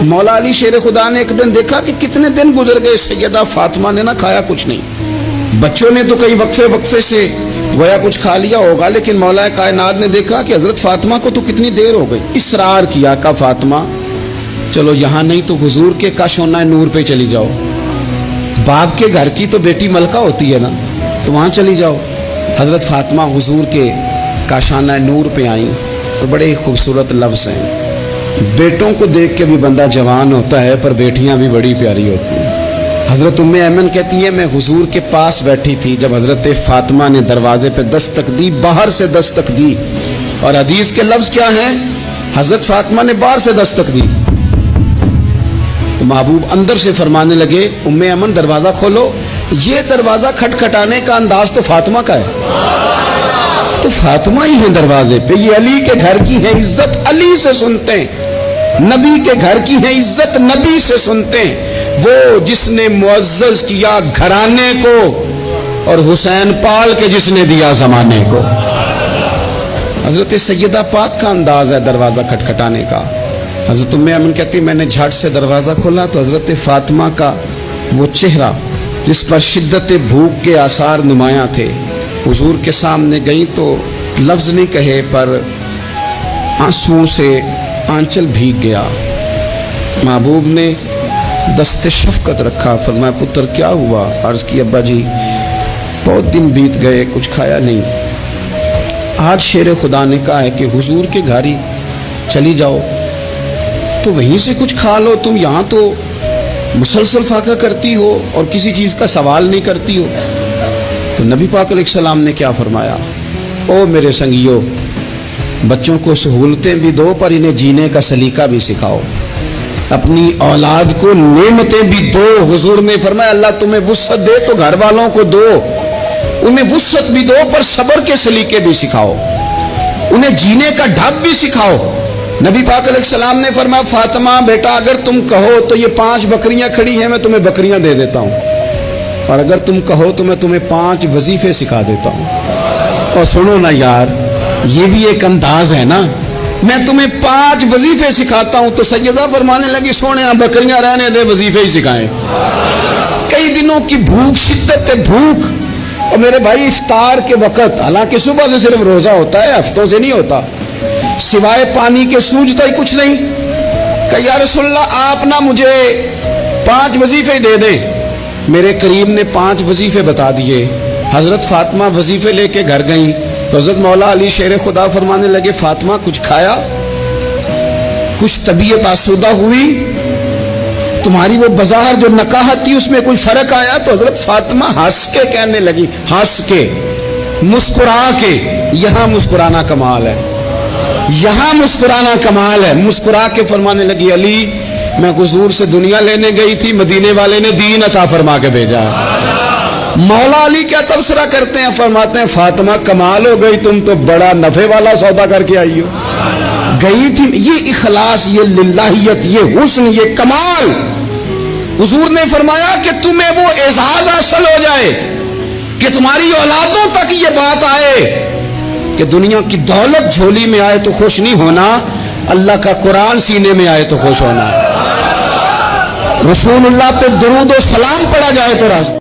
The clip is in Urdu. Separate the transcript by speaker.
Speaker 1: مولا علی شیر خدا نے ایک دن دیکھا کہ کتنے دن گزر گئے، سیدہ فاطمہ نے نہ کھایا کچھ نہیں، بچوں نے تو کئی وقفے سے گویا کچھ کھا لیا ہوگا، لیکن مولا کائنات نے دیکھا کہ حضرت فاطمہ کو تو کتنی دیر ہو گئی، اصرار کیا کہ فاطمہ چلو یہاں نہیں تو حضور کے کاشانہ نور پہ چلی جاؤ، باپ کے گھر کی تو بیٹی ملکہ ہوتی ہے نا، تو وہاں چلی جاؤ۔ حضرت فاطمہ حضور کے کاشانہ نور پہ آئیں، اور بڑے ہی خوبصورت لفظ ہیں، بیٹوں کو دیکھ کے بھی بندہ جوان ہوتا ہے، پر بیٹیاں بھی بڑی پیاری ہوتی ہیں۔ حضرت ام ایمن کہتی ہے میں حضور کے پاس بیٹھی تھی جب حضرت فاطمہ نے دروازے پہ دستک دی، باہر سے دستک دی، اور حدیث کے لفظ کیا ہیں، حضرت فاطمہ نے باہر سے دستک دی تو محبوب اندر سے فرمانے لگے ام ایمن دروازہ کھولو۔ یہ دروازہ کھٹکھٹانے کا انداز تو فاطمہ کا ہے، تو فاطمہ ہی ہے دروازے پہ، یہ علی کے گھر کی ہے عزت، علی سے سنتے ہیں، نبی کے گھر کی ہے عزت، نبی سے سنتے ہیں، وہ جس نے معزز کیا گھرانے کو اور حسین پال کے جس نے دیا زمانے کو۔ حضرت سیدہ پاک کا انداز ہے دروازہ کھٹکھٹانے کا۔ حضرت ام ایمن کہتی میں نے جھٹ سے دروازہ کھولا تو حضرت فاطمہ کا وہ چہرہ جس پر شدت بھوک کے آثار نمایاں تھے، حضور کے سامنے گئی تو لفظ نہیں کہے پر آنسوؤں سے آنچل بھیگ گیا۔ محبوب نے دست شفقت رکھا، فرمایا پتر کیا ہوا؟ عرض کی ابا جی بہت دن بیت گئے، کچھ کھایا نہیں، آج شیر خدا نے کہا ہے کہ حضور کے گھر ہی چلی جاؤ تو وہیں سے کچھ کھا لو، تم یہاں تو مسلسل فاقہ کرتی ہو اور کسی چیز کا سوال نہیں کرتی ہو۔ تو نبی پاک علیہ السلام نے کیا فرمایا، او میرے سنگیو بچوں کو سہولتیں بھی دو پر انہیں جینے کا سلیقہ بھی سکھاؤ، اپنی اولاد کو نعمتیں بھی دو۔ حضور نے فرمایا اللہ تمہیں وسعت دے تو گھر والوں کو دو، انہیں وسعت بھی دو پر صبر کے سلیقے بھی سکھاؤ، انہیں جینے کا ڈھب بھی سکھاؤ۔ نبی پاک علیہ السلام نے فرمایا فاطمہ بیٹا اگر تم کہو تو یہ 5 بکریاں کھڑی ہیں میں تمہیں بکریاں دے دیتا ہوں، اور اگر تم کہو تو میں تمہیں 5 وظیفے سکھا دیتا ہوں۔ اور سنو نا یار، یہ بھی ایک انداز ہے نا، میں تمہیں 5 وظیفے سکھاتا ہوں۔ تو سیدہ فرمانے لگی سونے بکریاں رہنے دے، وظیفے ہی سکھائیں۔ کئی دنوں کی بھوک، شدت بھوک، اور میرے بھائی افطار کے وقت، حالانکہ صبح سے صرف روزہ ہوتا ہے، ہفتوں سے نہیں ہوتا، سوائے پانی کے سوجتا ہی کچھ نہیں، کہ یا رسول اللہ آپ نہ مجھے 5 وظیفے دے دیں۔ میرے کریم نے 5 وظیفے بتا دیے۔ حضرت فاطمہ وظیفے لے کے گھر گئیں تو حضرت مولا علی شیر خدا فرمانے لگے فاطمہ کچھ کھایا، کچھ طبیعت آسودہ ہوئی، تمہاری وہ بظاہر جو نکاحت تھی اس میں کوئی فرق آیا؟ تو حضرت فاطمہ ہنس کے کہنے لگی، ہنس کے، مسکرا کے، یہاں مسکرانا کمال ہے، یہاں مسکرانا کمال ہے، مسکرا کے فرمانے لگی علی میں حضور سے دنیا لینے گئی تھی، مدینے والے نے دین عطا فرما کے بھیجا ہے۔ مولا علی کیا تبصرہ کرتے ہیں، فرماتے ہیں فاطمہ کمال ہو گئی، تم تو بڑا نفع والا سودا کر کے آئی ہو، گئی تھی۔ یہ اخلاص، یہ للہیت، یہ حسن، یہ کمال، حضور نے فرمایا کہ تمہیں وہ اعزاز حاصل ہو جائے کہ تمہاری اولادوں تک یہ بات آئے کہ دنیا کی دولت جھولی میں آئے تو خوش نہیں ہونا، اللہ کا قرآن سینے میں آئے تو خوش ہونا، رسول اللہ پہ درود و سلام پڑھا جائے تو راضی۔